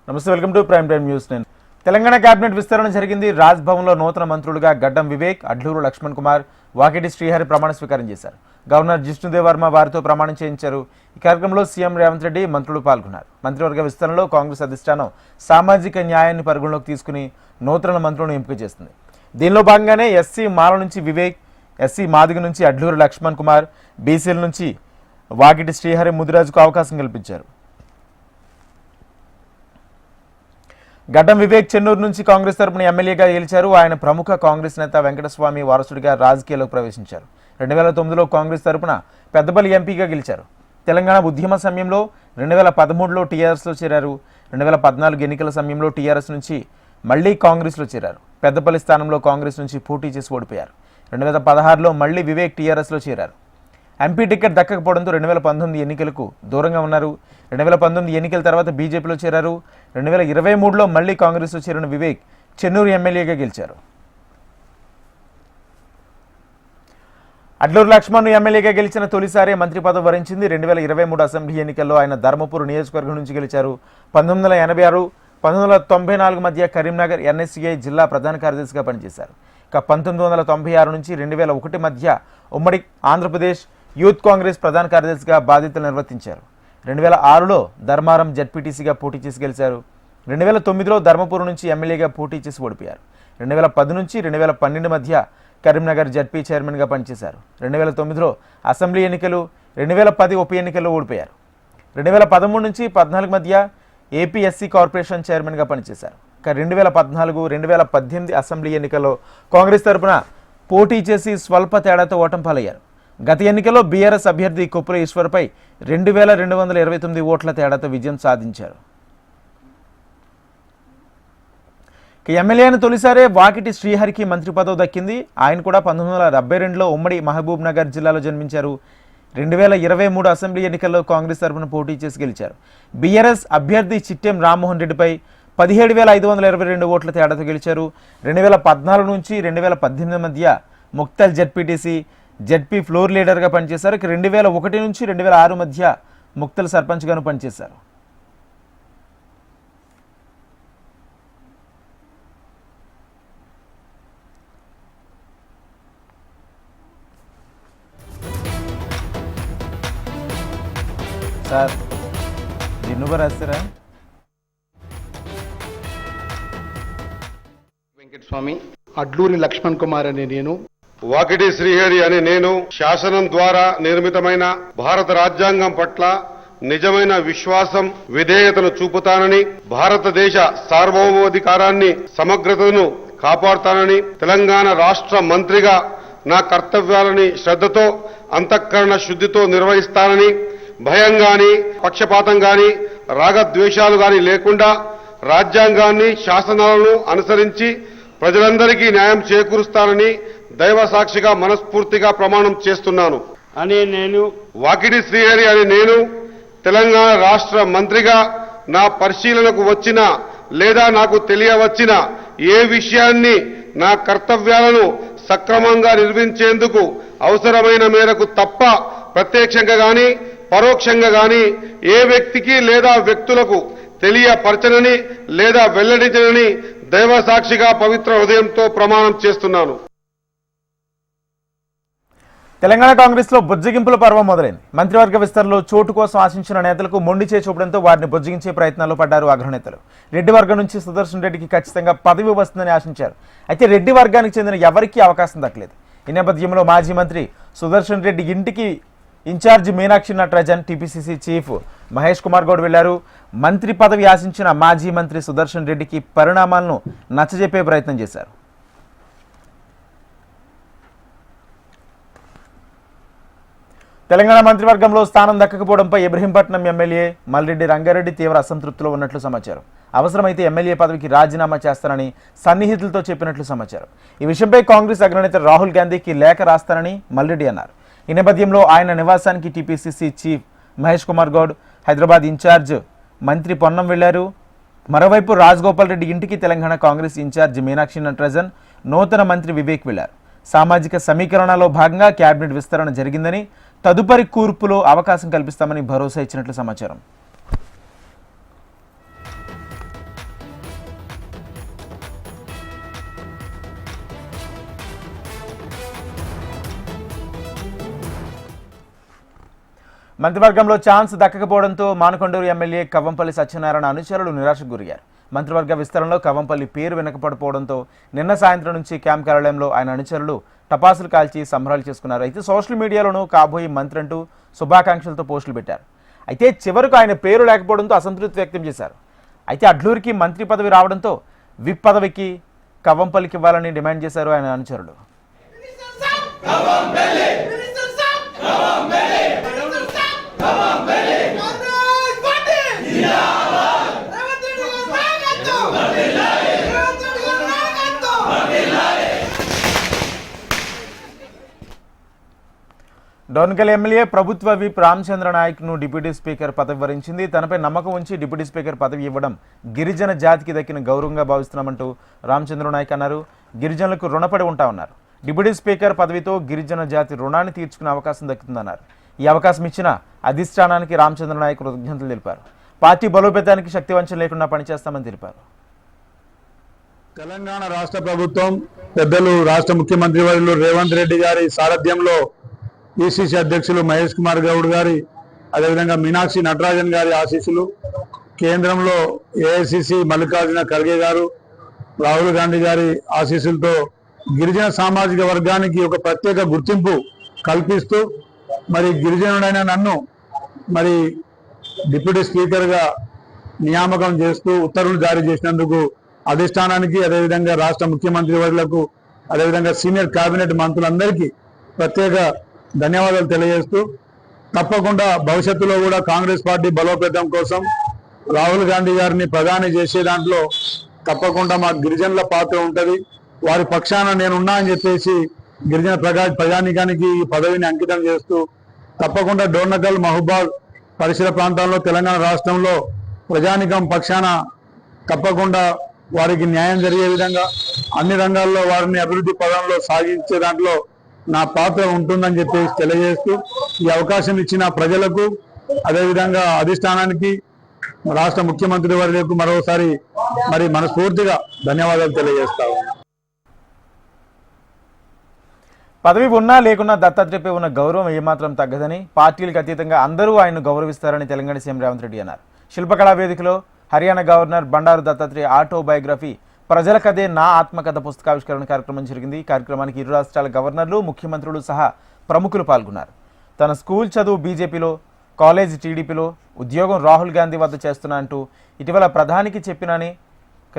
నమస్తే, welcome to prime time news. నేను Telangana cabinet విస్తరణ జరిగింది. రాజ్ భవన్లో నూతన మంత్రులుగా గడ్డం వివేక్, అడ్లూరు లక్ష్మణ్ కుమార్, వాకిటి శ్రీహరి ప్రమాణ స్వీకారం చేశారు. గవర్నర్ జిష్ణుదేవ్ వర్మ వారితో ప్రమాణం చేయించారు. ఈ కార్యక్రమంలో సీఎం రేవంత్ రెడ్డి, మంత్రులు పాల్గొన్నారు. మంత్రివర్గ విస్తరణలో కాంగ్రెస్ అధిష్టానం సామాజిక న్యాయాన్ని పరిగణలోకి తీసుకుని నూతన మంత్రులను ఎంపిక చేస్తుంది. దీనిలో భాగంగానే ఎస్సీ మాల నుంచి వివేక్, ఎస్సీ మాదిగ నుంచి అడ్లూరు లక్ష్మణ్ కుమార్, బీసీల నుంచి వాకిటి శ్రీహరి ముదిరాజుకు అవకాశం కల్పించారు. గడ్డం వివేక్ చెన్నూరు నుంచి కాంగ్రెస్ తరపున ఎమ్మెల్యేగా గెలిచారు. ఆయన ప్రముఖ కాంగ్రెస్ నేత వెంకటస్వామి వారసుడిగా రాజకీయాల్లోకి ప్రవేశించారు. 2009లో కాంగ్రెస్ తరపున పెద్దపల్లి ఎంపీగా గెలిచారు. తెలంగాణ ఉద్యమ సమయంలో 2013లో టీఆర్ఎస్లో చేరారు. 2014 ఎన్నికల సమయంలో టీఆర్ఎస్ నుంచి మళ్లీ కాంగ్రెస్లో చేరారు. పెద్దపల్లి స్థానంలో కాంగ్రెస్ నుంచి పోటీ చేసి ఓడిపోయారు. 2016లో మళ్లీ వివేక్ టీఆర్ఎస్లో చేరారు. ఎంపీ టికెట్ దక్కకపోవడంతో 2019 ఎన్నికలకు దూరంగా ఉన్నారు. 2019 ఎన్నికల తర్వాత బీజేపీలో చేరారు. 2023లో మళ్లీ కాంగ్రెస్లో చేరిన వివేక్ చెన్నూరు ఎమ్మెల్యేగా గెలిచారు. అడ్లూరు లక్ష్మణ్ ఎమ్మెల్యేగా గెలిచిన తొలిసారి మంత్రి పదవి వరించింది. 2023 అసెంబ్లీ ఎన్నికల్లో ఆయన ధర్మపురం నియోజకవర్గం నుంచి గెలిచారు. 1986, 1994 మధ్య కరీంనగర్ ఎన్ఎస్సీఐ జిల్లా ప్రధాన కార్యదర్శిగా పనిచేశారు. ఇక 1996 నుంచి 2001 మధ్య ఉమ్మడి ఆంధ్రప్రదేశ్ యూత్ కాంగ్రెస్ ప్రధాన కార్యదర్శిగా బాధ్యతలు నిర్వర్తించారు. 2006లో ధర్మారం జడ్పీటీసీగా పోటీ చేసి గెలిచారు. 2009లో ధర్మపురం నుంచి ఎమ్మెల్యేగా పోటీ చేసి ఓడిపోయారు. 2010 నుంచి 2012 మధ్య కరీంనగర్ జడ్పీ చైర్మన్గా పనిచేశారు. 2009లో అసెంబ్లీ ఎన్నికలు, 2010 ఉప ఎన్నికల్లో ఓడిపోయారు. 2013 నుంచి 14 మధ్య ఏపీఎస్సీ కార్పొరేషన్ చైర్మన్గా పనిచేశారు. ఇక 2014, 2018 అసెంబ్లీ ఎన్నికల్లో కాంగ్రెస్ తరపున పోటీ చేసి స్వల్ప తేడాతో ఓటమి పాలయ్యారు. గత ఎన్నికల్లో బీఆర్ఎస్ అభ్యర్థి కొప్పుల ఈశ్వర్పై 2229 ఓట్ల తేడాతో విజయం సాధించారు. ఎమ్మెల్యేను తొలిసారే వాకిటి శ్రీహరికి మంత్రి పదవి దక్కింది. ఆయన కూడా 1972లో ఉమ్మడి మహబూబ్ నగర్ జిల్లాలో జన్మించారు. 2023 అసెంబ్లీ ఎన్నికల్లో కాంగ్రెస్ తరపున పోటీ చేసి గెలిచారు. బీఆర్ఎస్ అభ్యర్థి చిట్టెం రామ్మోహన్ రెడ్డిపై 17,522 ఓట్ల తేడాతో గెలిచారు. 2014 నుంచి 2018 మధ్య ముక్తల్ జడ్పీటీసీ, జడ్పీ ఫ్లోర్ లీడర్గా పనిచేశారు. 2001 నుంచి 2006 మధ్య ముక్తల్ సర్పంచ్గాను పనిచేశారు. సార్ దిన్నుగా రాస్తారా? వెంకటస్వామి, అడ్లూరి లక్ష్మణ్ కుమార్ అనే నేను, వాకిటి శ్రీహరి అనే నేను శాసనం ద్వారా నిర్మితమైన భారత రాజ్యాంగం పట్ల నిజమైన విశ్వాసం, విధేయతను చూపుతానని, భారతదేశ సార్వభౌమాధికారాన్ని, సమగ్రతను కాపాడుతానని, తెలంగాణ రాష్ట్ర మంత్రిగా నా కర్తవ్యాలని శ్రద్ధతో, అంతఃకరణ శుద్ధితో నిర్వహిస్తానని, భయం గాని, పక్షపాతం గాని, రాగద్వేషాలు గాని లేకుండా రాజ్యాంగాన్ని, శాసనాలను అనుసరించి ప్రజలందరికీ న్యాయం చేకూరుస్తానని దైవ సాక్షిగా మనస్ఫూర్తిగా ప్రమాణం చేస్తున్నాను అనే నేను, వాకిటి శ్రీహరి అనే నేను తెలంగాణ రాష్ట్ర మంత్రిగా నా పరిశీలనకు వచ్చిన లేదా నాకు తెలియవచ్చిన ఏ విషయాన్ని నా కర్తవ్యాలను సక్రమంగా నిర్వహించేందుకు అవసరమైన మేరకు తప్ప ప్రత్యక్షంగా గాని పరోక్షంగా గాని ఏ వ్యక్తికి లేదా వ్యక్తులకు తెలియపరచనని లేదా వెల్లడించనని దైవ సాక్షిగా పవిత్ర హృదయంతో ప్రమాణం చేస్తున్నాను. తెలంగాణ కాంగ్రెస్ లో బుజ్జగింపుల పర్వం మొదలైంది. మంత్రివర్గ విస్తరణలో చోటు కోసం ఆశించిన నేతలకు మొండి చేయి చూపడంతో వారిని బుజ్జగించే ప్రయత్నాల్లో పడ్డారు అగ్రనేతలు. రెడ్డి వర్గం నుంచి సుదర్శన్ రెడ్డికి ఖచ్చితంగా పదవి వస్తుందని ఆశించారు. అయితే రెడ్డి వర్గానికి చెందిన ఎవరికీ అవకాశం దక్కలేదు. ఈ నేపథ్యంలో మాజీ మంత్రి సుదర్శన్ రెడ్డి ఇంటికి incharge Meenakshi Natarajan, TPCC chief Mahesh Kumar Goud వెళ్లారు. మంత్రి పదవి ఆశించిన మాజీ మంత్రి సుదర్శన్ రెడ్డికి పరిణామాలను నచ్చజెప్పే ప్రయత్నం చేశారు. తెలంగాణ మంత్రివర్గంలో స్థానం దక్కకపోవడంపై ఇబ్రహీంపట్నం ఎమ్మెల్యే మల్రెడ్డి రంగారెడ్డి తీవ్ర అసంతృప్తిలో ఉన్నట్లు సమాచారం. అవసరమైతే ఎమ్మెల్యే పదవికి రాజీనామా చేస్తానని సన్నిహితులతో చెప్పినట్లు సమాచారం. ఈ విషయంపై కాంగ్రెస్ అగ్రనేత రాహుల్ గాంధీకి లేఖ రాస్తానని మల్రెడ్డి అన్నారు. ఈ నేపథ్యంలో ఆయన నివాసానికి TPCC chief Mahesh Kumar Goud, Hyderabad incharge మంత్రి పొన్నం వెళ్లారు. మరోవైపు రాజగోపాల్ రెడ్డి ఇంటికి తెలంగాణ కాంగ్రెస్ ఇన్ఛార్జ్ మీనాక్షి నటరాజన్, నూతన మంత్రి వివేక్ వెళ్లారు. సామాజిక సమీకరణలో భాగంగా కేబినెట్ విస్తరణ జరిగిందని, తదుపరి కూర్పులో అవకాశం కల్పిస్తామని భరోసా ఇచ్చినట్లు సమాచారం. మంత్రివర్గంలో ఛాన్స్ దక్కకపోవడంతో మానకొండూరు ఎమ్మెల్యే కవ్వంపల్లి సత్యనారాయణ అనుచరులు నిరాశకు గురయ్యారు. మంత్రివర్గ విస్తరణలో కవ్వంపల్లి పేరు వినకపోవడంతో నిన్న సాయంత్రం నుంచి క్యాంప్ కార్యాలయంలో ఆయన అనుచరులు టపాసులు కాల్చి సంబరాలు చేసుకున్నారు. అయితే సోషల్ మీడియాలోనూ కాబోయే మంత్రి అంటూ శుభాకాంక్షలతో పోస్టులు పెట్టారు. అయితే చివరకు ఆయన పేరు లేకపోవడంతో అసంతృప్తి వ్యక్తం చేశారు. అయితే అడ్లూరికి మంత్రి పదవి రావడంతో విప్ పదవికి కవ్వంపల్లికి ఇవ్వాలని డిమాండ్ చేశారు ఆయన అనుచరులు. డోర్నకల్ ఎమ్మెల్యే ప్రభుత్వ విప్ రామచంద్ర నాయక్ను డిప్యూటీ స్పీకర్ పదవి వరించింది. తనపై నమ్మకం ఉంచి డిప్యూటీ స్పీకర్ పదవి ఇవ్వడం గిరిజన జాతికి దక్కిన గౌరవంగా భావిస్తున్నామంటూ రామచంద్ర నాయక్ అన్నారు. గిరిజనులకు రుణపడి ఉంటామన్నారు. డిప్యూటీ స్పీకర్ పదవితో గిరిజన జాతి రుణాన్ని తీర్చుకునే అవకాశం దక్కుతుందన్నారు. ఈ అవకాశం ఇచ్చిన అధిష్టానానికి రామచంద్ర నాయక్ కృతజ్ఞతలు తెలిపారు. పార్టీ బలోపేతానికి శక్తివంచన లేకుండా పనిచేస్తామని తెలిపారు. తెలంగాణ రాష్ట్ర ప్రభుత్వం పెద్దలు రాష్ట్ర ముఖ్యమంత్రి వర్యులు రేవంత్ రెడ్డి గారి సారథ్యంలో పిసిసి అధ్యక్షులు మహేష్ కుమార్ గౌడ్ గారి, అదేవిధంగా మీనాక్షి నటరాజన్ గారి ఆశీస్సులు, కేంద్రంలో ఏఐసిసి మల్లికార్జున ఖర్గే గారు, రాహుల్ గాంధీ గారి ఆశీస్సులతో గిరిజన సామాజిక వర్గానికి ఒక ప్రత్యేక గుర్తింపు కల్పిస్తూ మరి గిరిజనుడైన నన్ను మరి డిప్యూటీ స్పీకర్గా నియామకం చేస్తూ ఉత్తర్వులు జారీ చేసినందుకు అధిష్టానానికి, అదేవిధంగా రాష్ట్ర ముఖ్యమంత్రి వర్యులకు, అదేవిధంగా సీనియర్ కేబినెట్ మంత్రులందరికీ ప్రత్యేక ధన్యవాదాలు తెలియజేస్తూ తప్పకుండా భవిష్యత్తులో కూడా కాంగ్రెస్ పార్టీ బలోపేతం కోసం రాహుల్ గాంధీ గారిని ప్రధాని చేసే దాంట్లో తప్పకుండా మా గిరిజనుల పాత్ర ఉంటుంది. వారి పక్షాన నేనున్నా అని చెప్పేసి గిరిజన ప్రజానీకానికి ఈ పదవిని అంకితం చేస్తూ తప్పకుండా డోర్నకల్, మహబూబాద్ పరిసర ప్రాంతాల్లో తెలంగాణ రాష్ట్రంలో ప్రజానీకం పక్షాన తప్పకుండా వారికి న్యాయం జరిగే విధంగా అన్ని రంగాల్లో వారిని అభివృద్ధి పదంలో సాగించే దాంట్లో నా పాత్ర ఉంటుందని చెప్పేసి తెలియజేస్తూ ఈ అవకాశం ఇచ్చిన ప్రజలకు, అదేవిధంగా అధిష్టానానికి, రాష్ట్ర ముఖ్యమంత్రి వర్యులకు మరోసారి మరి మనస్ఫూర్తిగా ధన్యవాదాలు తెలియజేస్తాను. పదవి ఉన్నా లేకున్నా దత్తాత్రేయపై ఉన్న గౌరవం ఏమాత్రం తగ్గదని, పార్టీలకు అతీతంగా అందరూ ఆయన్ను గౌరవిస్తారని తెలంగాణ సీఎం రేవంత్ రెడ్డి అన్నారు. శిల్పకళా వేదికలో హర్యానా గవర్నర్ బండారు దత్తాత్రేయ ఆటోబయోగ్రఫీ ప్రజల కథే నా ఆత్మకథ పుస్తకావిష్కరణ కార్యక్రమం జరిగింది. ఈ కార్యక్రమానికి ఇరు రాష్ట్రాల గవర్నర్లు, ముఖ్యమంత్రులు సహా ప్రముఖులు పాల్గొన్నారు. తన స్కూల్ చదువు బీజేపీలో, కాలేజ్ టీడీపీలో, ఉద్యోగం రాహుల్ గాంధీ వద్ద చేస్తున్నా అంటూ ఇటీవల ప్రధానికి చెప్పినని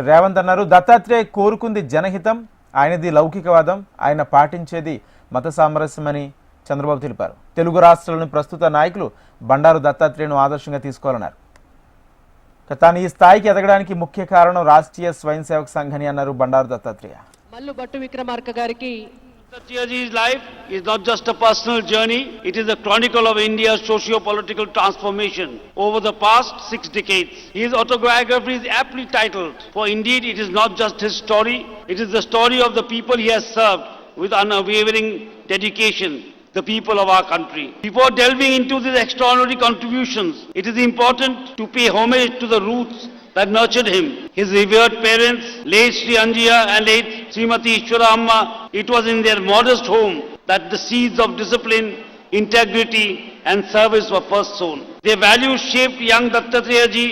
రేవంత్ అన్నారు. దత్తాత్రేయ కోరుకుంది జనహితం, ఆయనది లౌకికవాదం, ఆయన పాటించేది మత సామరస్యమని చంద్రబాబు తెలిపారు. తెలుగు రాష్ట్రాలను ప్రస్తుత నాయకులు బండారు దత్తాత్రేయను ఆదర్శంగా తీసుకోవాలన్నారు. తాను ఈ స్థాయికి ఎదగడానికి ముఖ్య కారణం రాష్ట్రీయ స్వయం సేవక్ సంఘ్ అని అన్నారు బండారు దత్తాత్రేయ. మల్లు భట్టు విక్రమార్క గారికి Dattatreyji's life is not just a personal journey, it is a chronicle of India's socio-political transformation over the past 6 decades. His autobiography is aptly titled, for indeed it is not just his story, it is the story of the people he has served with unwavering dedication, the people of our country. Before delving into these extraordinary contributions, it is important to pay homage to the roots that nurtured him. His revered parents, late Sri Anjiya and late Srimati Ishwara Amma, it was in their modest home that the seeds of discipline, integrity and service were first sown. Their values shaped young Dattatreyaji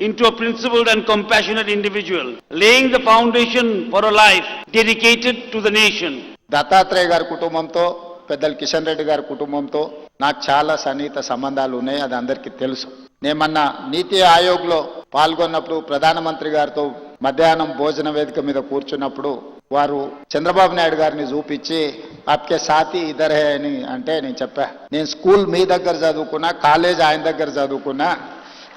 into a principled and compassionate individual, laying the foundation for a life dedicated to the nation. Dattatreya గారి కుటుంబంతో, పెద్దలు కిషన్ రెడ్డి గారి కుటుంబంతో నాకు చాలా సన్నిహిత సంబంధాలు ఉన్నాయి. అది అందరికీ తెలుసు. నేమన్న నీతి ఆయోగ్లో పాల్గొన్నప్పుడు ప్రధానమంత్రి గారితో మధ్యాహ్నం భోజన వేదిక మీద కూర్చున్నప్పుడు వారు చంద్రబాబు నాయుడు గారిని చూపించి ఆప్కే సాథీ ఇద్దరే అని అంటే నేను చెప్పా, నేను స్కూల్ మీ దగ్గర చదువుకున్నా, కాలేజ్ ఆయన దగ్గర చదువుకున్నా,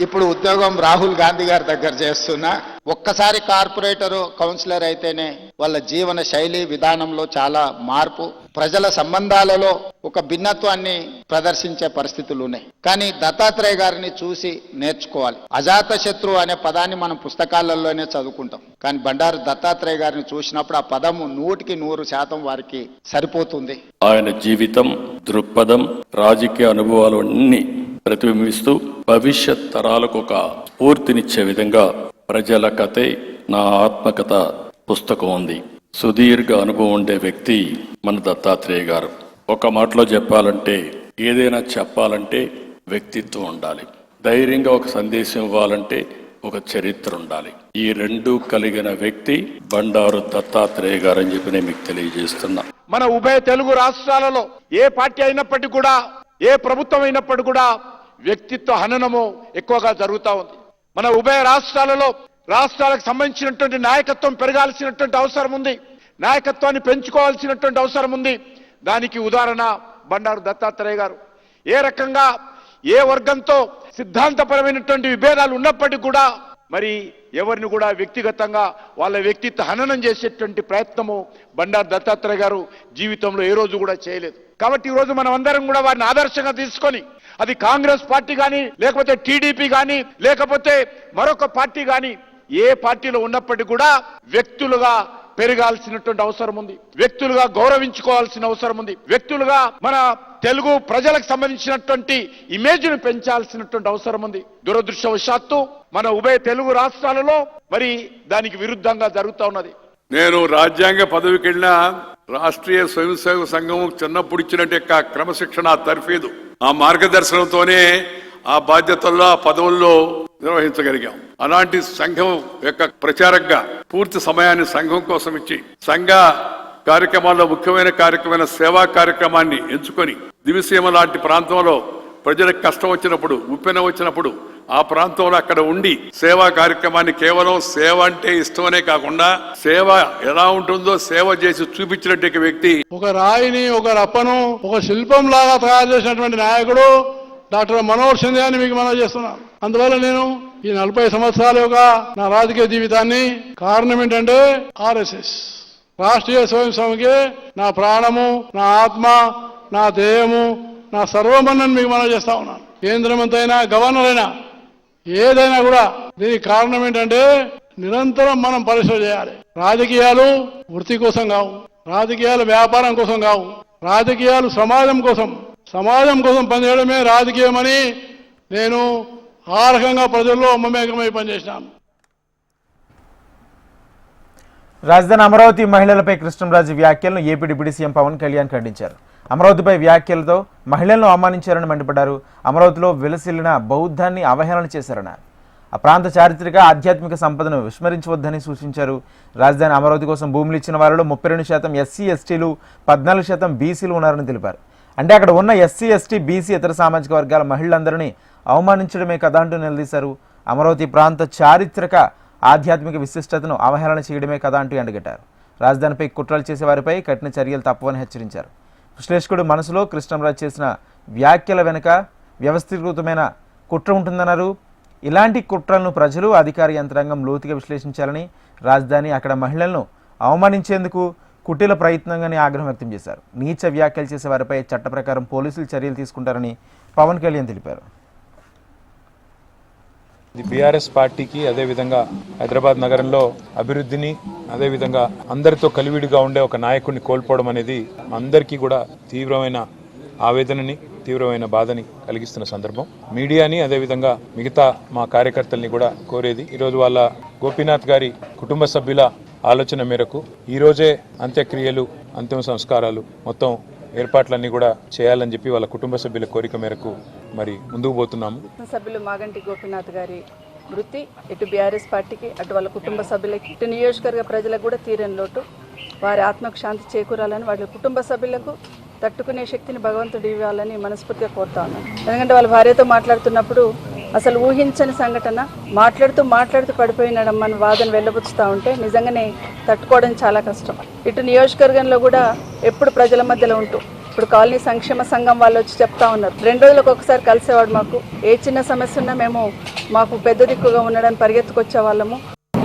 ఇప్పుడు ఉద్యోగం రాహుల్ గాంధీ గారి దగ్గర చేస్తున్నా. ఒక్కసారి కార్పొరేటర్, కౌన్సిలర్ అయితేనే వాళ్ళ జీవన శైలి విధానంలో చాలా మార్పు, ప్రజల సంబంధాలలో ఒక భిన్నత్వాన్ని ప్రదర్శించే పరిస్థితులు ఉన్నాయి. కానీ దత్తాత్రేయ గారిని చూసి నేర్చుకోవాలి. అజాత శత్రు అనే పదాన్ని మనం పుస్తకాలలోనే చదువుకుంటాం, కానీ బండారు దత్తాత్రేయ గారిని చూసినప్పుడు ఆ పదము 100% వారికి సరిపోతుంది. ఆయన జీవితం, దృక్పథం, రాజకీయ అనుభవాలు అన్ని ప్రతిబింబిస్తూ భవిష్యత్ తరాలకు ఒక స్ఫూర్తినిచ్చే విధంగా ప్రజల కథే నా ఆత్మకథ పుస్తకం ఉంది. సుదీర్ఘ అనుభవం ఉండే వ్యక్తి మన దత్తాత్రేయ గారు. ఒక మాటలో చెప్పాలంటే, ఏదైనా చెప్పాలంటే వ్యక్తిత్వం ఉండాలి. ధైర్యంగా ఒక సందేశం ఇవ్వాలంటే ఒక చరిత్ర ఉండాలి. ఈ రెండూ కలిగిన వ్యక్తి బండారు దత్తాత్రేయ గారు అని చెప్పి నేను మీకు తెలియజేస్తున్నా. మన ఉభయ తెలుగు రాష్ట్రాలలో ఏ పార్టీ అయినప్పటికీ కూడా, ఏ ప్రభుత్వం అయినప్పటికీ కూడా వ్యక్తిత్వ హననము ఎక్కువగా జరుగుతూ ఉంది. మన ఉభయ రాష్ట్రాలలో రాష్ట్రాలకు సంబంధించినటువంటి నాయకత్వం పెరగాల్సినటువంటి అవసరం ఉంది. నాయకత్వాన్ని పెంచుకోవాల్సినటువంటి అవసరం ఉంది. దానికి ఉదాహరణ బండారు దత్తాత్రేయ గారు. ఏ రకంగా ఏ వర్గంతో సిద్ధాంతపరమైనటువంటి విభేదాలు ఉన్నప్పటికీ కూడా మరి ఎవరిని కూడా వ్యక్తిగతంగా వాళ్ళ వ్యక్తిత్వ హననం చేసేటువంటి ప్రయత్నము బండారు దత్తాత్రేయ గారు జీవితంలో ఏ రోజు కూడా చేయలేదు. కాబట్టి ఈ రోజు మనం అందరం కూడా వారిని ఆదర్శంగా తీసుకొని, అది కాంగ్రెస్ పార్టీ కానీ, లేకపోతే టీడీపీ కానీ, లేకపోతే మరొక పార్టీ కానీ, ఏ పార్టీలో ఉన్నప్పటికీ కూడా వ్యక్తులుగా పెరగాల్సినటువంటి అవసరం ఉంది. వ్యక్తులుగా గౌరవించుకోవాల్సిన అవసరం ఉంది. వ్యక్తులుగా మన తెలుగు ప్రజలకు సంబంధించినటువంటి ఇమేజ్ ను పెంచాల్సినటువంటి అవసరం ఉంది. దురదృష్టవశాత్తు మన ఉభయ తెలుగు రాష్ట్రాలలో మరి దానికి విరుద్ధంగా జరుగుతూ ఉన్నది. నేను రాజ్యాంగ పదవికి వెళ్ళిన రాష్ట్రీయ స్వయం సేవక సంఘం చిన్నప్పుడు ఇచ్చినట్టు క్రమశిక్షణ తర్ఫీదు, ఆ మార్గదర్శనంతోనే ఆ బాధ్యతల్లో ఆ పదవుల్లో నిర్వహించగలిగాం. అలాంటి సంఘం యొక్క ప్రచారంగా పూర్తి సమయాన్ని సంఘం కోసం ఇచ్చి, సంఘ కార్యక్రమాల్లో ముఖ్యమైన కార్యక్రమమైన సేవా కార్యక్రమాన్ని ఎంచుకొని, దివిసీమ లాంటి ప్రాంతంలో ప్రజలకు కష్టం వచ్చినప్పుడు, ఉప్పెన వచ్చినప్పుడు ఆ ప్రాంతంలో అక్కడ ఉండి సేవా కార్యక్రమాన్ని, కేవలం సేవ అంటే ఇష్టమనే కాకుండా సేవ ఎలా ఉంటుందో సేవ చేసి చూపించినట్టు వ్యక్తి, ఒక రాయిని, ఒక రప్పను, ఒక శిల్పం లాగా తయారు చేసినటువంటి నాయకుడు డాక్టర్ మనోహర్ సింధే అని మీకు మనం చేస్తున్నాను. అందువల్ల నేను ఈ 40 సంవత్సరాల యొక్క నా రాజకీయ జీవితాన్ని కారణం ఏంటంటే ఆర్ఎస్ఎస్, రాష్ట్రీయ స్వయం సేవకే నా ప్రాణము, నా ఆత్మ, నా దేహము, నా సర్వమన్నని మీకు మనం చేస్తా ఉన్నాను. కేంద్ర మంత్రి అయినా, గవర్నర్ అయినా, ఏదైనా కూడా దీనికి కారణం ఏంటంటే నిరంతరం మనం పరిశ్రమ చేయాలి. రాజకీయాలు వృత్తి కోసం కావు, రాజకీయాలు వ్యాపారం కోసం కావు, రాజకీయాలు సమాజం కోసం పనిచేయడమే రాజకీయం అని నేను ఆ రకంగా ప్రజల్లో మమేకమై పనిచేసినాను. రాజధాని అమరావతి మహిళలపై కృష్ణంరాజు వ్యాఖ్యలను AP deputy CM Pawan Kalyan ఖండించారు. అమరావతిపై వ్యాఖ్యలతో మహిళలను అవమానించారని మండిపడ్డారు. అమరావతిలో విలసిల్లిన బౌద్ధాన్ని అవహేళన చేశారన్నారు. ఆ ప్రాంత చారిత్రక ఆధ్యాత్మిక సంపదను విస్మరించవద్దని సూచించారు. రాజధాని అమరావతి కోసం భూములు ఇచ్చిన వారిలో 32% ఎస్సీ ఎస్టీలు, 14% బీసీలు ఉన్నారని తెలిపారు. అంటే అక్కడ ఉన్న ఎస్సీ ఎస్టీ బీసీ ఇతర సామాజిక వర్గాల మహిళలందరినీ అవమానించడమే కదా అంటూ నిలదీశారు. అమరావతి ప్రాంత చారిత్రక ఆధ్యాత్మిక విశిష్టతను అవహేళన చేయడమే కదా అంటూ ఎండగట్టారు. రాజధానిపై కుట్రలు చేసే వారిపై కఠిన చర్యలు తప్పవని హెచ్చరించారు. విశ్లేషకుడు మనసులో కృష్ణంరాజు చేసిన వ్యాఖ్యల వెనుక వ్యవస్థీకృతమైన కుట్ర ఉంటుందన్నారు. ఇలాంటి కుట్రలను ప్రజలు, అధికార యంత్రాంగం లోతుగా విశ్లేషించాలని, రాజధాని అక్కడ మహిళలను అవమానించేందుకు కుటిల ప్రయత్నంగానే ఆగ్రహం వ్యక్తం చేశారు. నీచ వ్యాఖ్యలు చేసే వారిపై చట్ట ప్రకారం పోలీసులు చర్యలు తీసుకుంటారని పవన్ కళ్యాణ్ తెలిపారు. బీఆర్ఎస్ పార్టీకి, అదేవిధంగా హైదరాబాద్ నగరంలో అభివృద్ధిని, అదేవిధంగా అందరితో కలివిడిగా ఉండే ఒక నాయకుడిని కోల్పోవడం అనేది అందరికీ కూడా తీవ్రమైన ఆవేదనని, తీవ్రమైన బాధని కలిగిస్తున్న సందర్భం. మీడియాని, అదేవిధంగా మిగతా మా కార్యకర్తల్ని కూడా కోరేది, ఈరోజు వాళ్ళ గోపీనాథ్ గారి కుటుంబ సభ్యుల ఆలోచన మేరకు ఈరోజే అంత్యక్రియలు, అంతిమ సంస్కారాలు మొత్తం ఏర్పాట్లన్నీ కూడా చేయాలని చెప్పి వాళ్ళ కుటుంబ సభ్యుల కోరిక మేరకు మరి ముందుకు పోతున్నాము. సభ్యులు మాగంటి గోపీనాథ్ గారి వృత్తి ఇటు బీఆర్ఎస్ పార్టీకి, అటు వాళ్ళ కుటుంబ సభ్యులకి, ఇటు నియోజకవర్గ ప్రజలకు కూడా తీరని లోటు. వారి ఆత్మకు శాంతి చేకూరాలని, వాళ్ళ కుటుంబ సభ్యులకు తట్టుకునే శక్తిని భగవంతుడు ఇవ్వాలని మనస్ఫూర్తిగా కోరుతా ఉన్నాను. ఎందుకంటే వాళ్ళ భార్యతో మాట్లాడుతున్నప్పుడు అసలు ఊహించని సంఘటన, మాట్లాడుతూ పడిపోయినాడమ్మని వాదన వెళ్ళబుచ్చుతూ ఉంటే నిజంగానే తట్టుకోవడం చాలా కష్టం. ఇటు నియోజకవర్గంలో కూడా ఎప్పుడు ప్రజల మధ్యలో ఉంటూ, ఇప్పుడు కాలనీ సంక్షేమ సంఘం వాళ్ళు వచ్చి చెప్తా ఉన్నారు, 2 రోజులకు ఒకసారి కలిసేవాడు. మాకు ఏ చిన్న సమస్య ఉన్నా మాకు పెద్ద దిక్కుగా ఉండడానికి పరిగెత్తుకొచ్చే వాళ్ళము.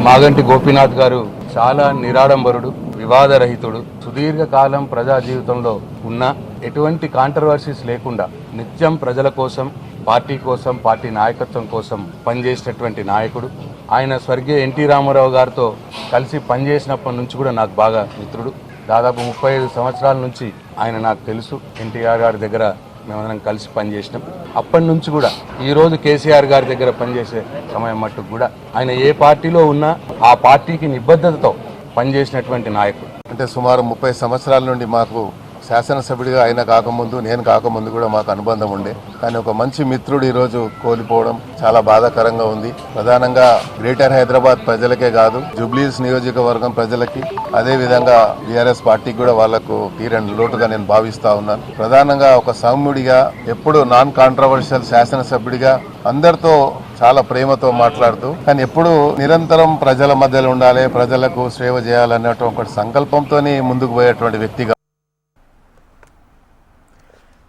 మాగంటి గోపీనాథ్ గారు చాలా నిరాడంబరుడు, వివాదరహితుడు. సుదీర్ఘకాలం ప్రజా జీవితంలో ఉన్న ఎటువంటి కాంట్రవర్సీస్ లేకుండా నిత్యం ప్రజల కోసం, పార్టీ కోసం, పార్టీ నాయకత్వం కోసం పనిచేసినటువంటి నాయకుడు. ఆయన స్వర్గీయ ఎన్టీ రామారావు గారితో కలిసి పనిచేసినప్పటి నుంచి కూడా నాకు బాగా మిత్రుడు. దాదాపు 35 సంవత్సరాల నుంచి ఆయన నాకు తెలుసు. ఎన్టీఆర్ గారి దగ్గర మేమందరం కలిసి పనిచేసినాం. అప్పటి నుంచి కూడా ఈరోజు కేసీఆర్ గారి దగ్గర పనిచేసే సమయం మట్టుకు కూడా ఆయన ఏ పార్టీలో ఉన్నా ఆ పార్టీకి నిబద్ధతతో పనిచేసినటువంటి నాయకుడు. అంటే సుమారు 30 సంవత్సరాల నుండి మాకు శాసనసభ్యుడిగా ఆయన కాకముందు, నేను కాకముందు కూడా మాకు అనుబంధం ఉండే. కానీ ఒక మంచి మిత్రుడు ఈరోజు కోల్పోవడం చాలా బాధాకరంగా ఉంది. ప్రధానంగా గ్రేటర్ హైదరాబాద్ ప్రజలకే కాదు, జూబ్లీస్ నియోజకవర్గం ప్రజలకి, అదే విధంగా బీఆర్ఎస్ పార్టీకి కూడా వాళ్లకు తీరని లోటుగా నేను భావిస్తా ఉన్నాను. ప్రధానంగా ఒక సౌమ్యుడిగా, ఎప్పుడు నాన్ కాంట్రవర్షియల్ శాసనసభ్యుడిగా, అందరితో చాలా ప్రేమతో మాట్లాడుతూ, కానీ ఎప్పుడు నిరంతరం ప్రజల మధ్యలో ఉండాలి, ప్రజలకు సేవ చేయాలన్నటువంటి సంకల్పంతోనే ముందుకు పోయేటువంటి వ్యక్తిగా.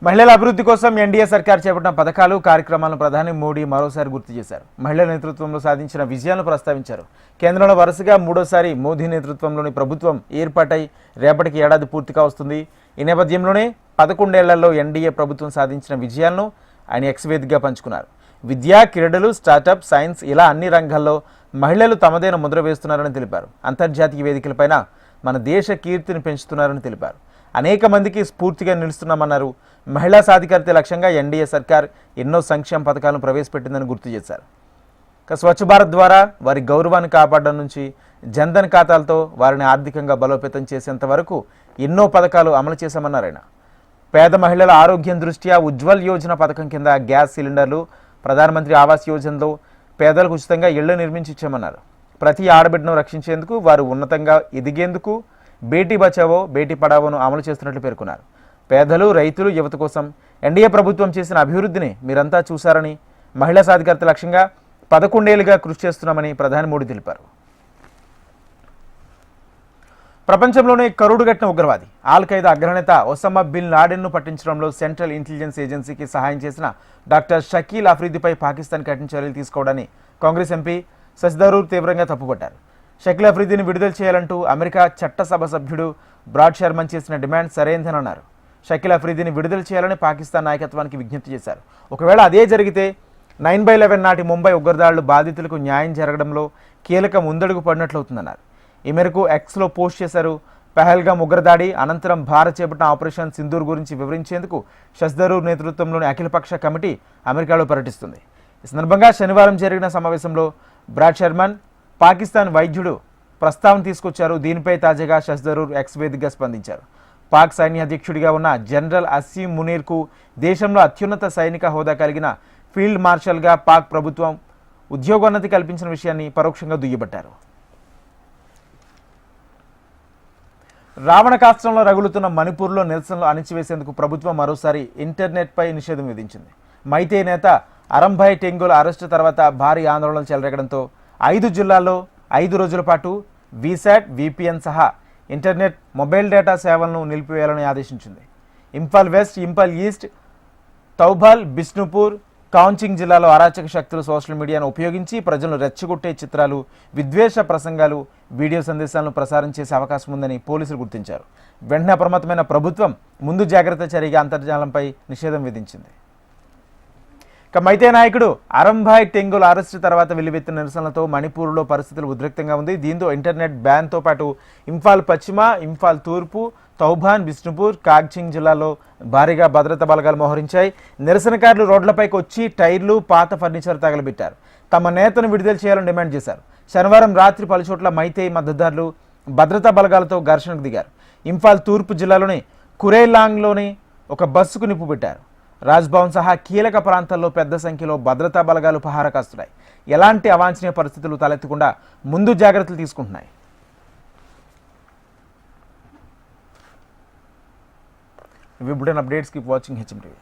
మహిళల అభివృద్ధి కోసం ఎన్డీఏ సర్కార్ చేపట్టిన పథకాలు, కార్యక్రమాలను ప్రధాని మోడీ మరోసారి గుర్తు చేశారు. మహిళల నేతృత్వంలో సాధించిన విజయాలను ప్రస్తావించారు. కేంద్రంలో వరుసగా మూడోసారి మోదీ నేతృత్వంలోని ప్రభుత్వం ఏర్పాటై రేపటికి ఏడాది పూర్తిగా వస్తుంది. ఈ నేపథ్యంలోనే 11 ఏళ్లలో ఎన్డీఏ ప్రభుత్వం సాధించిన విజయాలను ఆయన ఎక్స్ వేదికగా పంచుకున్నారు. విద్య, క్రీడలు, స్టార్టప్, సైన్స్ ఇలా అన్ని రంగాల్లో మహిళలు తమదైన ముద్ర వేస్తున్నారని తెలిపారు. అంతర్జాతీయ వేదికలపైన మన దేశ కీర్తిని పెంచుతున్నారని తెలిపారు. అనేక మందికి స్ఫూర్తిగా నిలుస్తున్నామన్నారు. మహిళా సాధికారత లక్ష్యంగా ఎన్డీఏ సర్కార్ ఎన్నో సంక్షేమ పథకాలను ప్రవేశపెట్టిందని గుర్తు చేశారు. స్వచ్ఛ భారత్ ద్వారా వారి గౌరవాన్ని కాపాడడం నుంచి జన్ధన్ ఖాతాలతో వారిని ఆర్థికంగా బలోపేతం చేసేంత వరకు ఎన్నో పథకాలు అమలు చేశామన్నారు ఆయన. పేద మహిళల ఆరోగ్యం దృష్ట్యా ఉజ్వల్ యోజన పథకం కింద గ్యాస్ సిలిండర్లు, ప్రధానమంత్రి ఆవాస్ యోజనలో పేదలకు ఉచితంగా ఇళ్లు నిర్మించి ఇచ్చామన్నారు. ప్రతి ఆడబిడ్డను రక్షించేందుకు, వారు ఉన్నతంగా ఎదిగేందుకు బేటీ బచావో బేటీ పడావోను అమలు చేస్తున్నట్లు పేర్కొన్నారు. పేదలు, రైతులు, యువత కోసం ఎన్డీఏ ప్రభుత్వం చేసిన అభివృద్ధిని మీరంతా చూశారని, మహిళా సాధికారత లక్ష్యంగా 11 ఏళ్లుగా కృషి చేస్తున్నామని ప్రధాని మోడీ తెలిపారు. ప్రపంచంలోనే కరుడుగట్టిన ఉగ్రవాది ఆల్ ఖైదా అగ్రనేత ఒసామా బిన్ లాడెన్ను పట్టించడంలో సెంట్రల్ ఇంటెలిజెన్స్ ఏజెన్సీకి సహాయం చేసిన డాక్టర్ షకీల్ అఫ్రీదీపై పాకిస్తాన్ కఠిన చర్యలు తీసుకోవడాన్ని కాంగ్రెస్ ఎంపీ శశి థరూర్ తీవ్రంగా తప్పుపట్టారు. షకీల్ అఫ్రీదీని విడుదల చేయాలంటూ అమెరికా చట్టసభ సభ్యుడు బ్రాడ్ షెర్మన్ చేసిన డిమాండ్ సరైందని అన్నారు. షకీల్ అఫ్రీదీని విడుదల చేయాలని పాకిస్తాన్ నాయకత్వానికి విజ్ఞప్తి చేశారు. ఒకవేళ అదే జరిగితే 9/11 నాటి ముంబై ఉగ్రదాడులు బాధితులకు న్యాయం జరగడంలో కీలక ముందడుగు పడినట్లవుతుందన్నారు. ఈ మేరకు ఎక్స్లో పోస్ట్ చేశారు. పహల్గామ్ ఉగ్రదాడి అనంతరం భారత్ చేపట్టిన ఆపరేషన్ సింధూర్ గురించి వివరించేందుకు శశి థరూర్ నేతృత్వంలోని అఖిలపక్ష కమిటీ అమెరికాలో పర్యటిస్తుంది. ఈ సందర్భంగా శనివారం జరిగిన సమావేశంలో బ్రాడ్ షెర్మన్, పాకిస్తాన్ వైద్యుడు ప్రస్తావన తీసుకొచ్చారు. దీనిపై తాజాగా శశి థరూర్ ఎక్స్ వేదికగా స్పందించారు. పాక్ సైన్య అధ్యక్షుడిగా ఉన్న జనరల్ అసీం మునీర్కు దేశంలో అత్యున్నత సైనిక హోదా కలిగిన ఫీల్డ్ మార్షల్గా పాక్ ప్రభుత్వం ఉద్యోగోన్నతి కల్పించిన విషయాన్ని పరోక్షంగా దుయ్యబట్టారు. రావణ కాష్టంలో రగులుతున్న మణిపూర్లో నిరసనలు అణిచివేసేందుకు ప్రభుత్వం మరోసారి ఇంటర్నెట్పై నిషేధం విధించింది. మైతే నేత అరంభాయ్ టెంగోల్ అరెస్టు తర్వాత భారీ ఆందోళనలు చెలరేగడంతో 5 జిల్లాల్లో 5 రోజుల పాటు వీసాట్, వీపీఎన్ సహా ఇంటర్నెట్, మొబైల్ డేటా సేవలను నిలిపివేయాలని ఆదేశించింది. ఇంఫాల్ వెస్ట్, ఇంఫాల్ ఈస్ట్, తౌబాల్, బిష్ణుపూర్, కాంచింగ్ జిల్లాలో అరాచక శక్తులు సోషల్ మీడియాను ఉపయోగించి ప్రజలను రెచ్చగొట్టే చిత్రాలు, విద్వేష ప్రసంగాలు, వీడియో సందేశాలను ప్రసారం చేసే అవకాశం ఉందని పోలీసులు గుర్తించారు. వెంటనే అప్రమత్తమైన ప్రభుత్వం ముందు జాగ్రత్త చర్యగా అంతర్జాలంపై నిషేధం విధించింది. ఇక మైతే నాయకుడు అరంభాయ్ టెంగోల్ అరెస్టు తర్వాత వెల్లువెత్తిన నిరసనలతో మణిపూర్లో పరిస్థితులు ఉద్రిక్తంగా ఉంది. దీంతో ఇంటర్నెట్ బ్యాన్తో పాటు ఇంఫాల్ పశ్చిమ, ఇంఫాల్ తూర్పు, తౌబాన్, బిష్ణుపూర్, కాగ్చింగ్ జిల్లాలో భారీగా భద్రతా బలగాలు మోహరించాయి. నిరసనకారులు రోడ్లపైకి వచ్చి టైర్లు, పాత ఫర్నిచర్ తగలబెట్టారు. తమ నేతను విడుదల చేయాలని డిమాండ్ చేశారు. శనివారం రాత్రి పలుచోట్ల మైతే మద్దతుదారులు భద్రతా బలగాలతో ఘర్షణకు దిగారు. ఇంఫాల్ తూర్పు జిల్లాలోని కురేలాంగ్లోని ఒక బస్సుకు నిప్పు పెట్టారు. రాజ్భవన్ సహా కీలక ప్రాంతాల్లో పెద్ద సంఖ్యలో భద్రతా బలగాలు పహారా కాస్తున్నాయి. ఎలాంటి అవాంఛనీయ పరిస్థితులు తలెత్తకుండా ముందు జాగ్రత్తలు తీసుకుంటున్నాయి. If you put in updates, keep watching HM TV.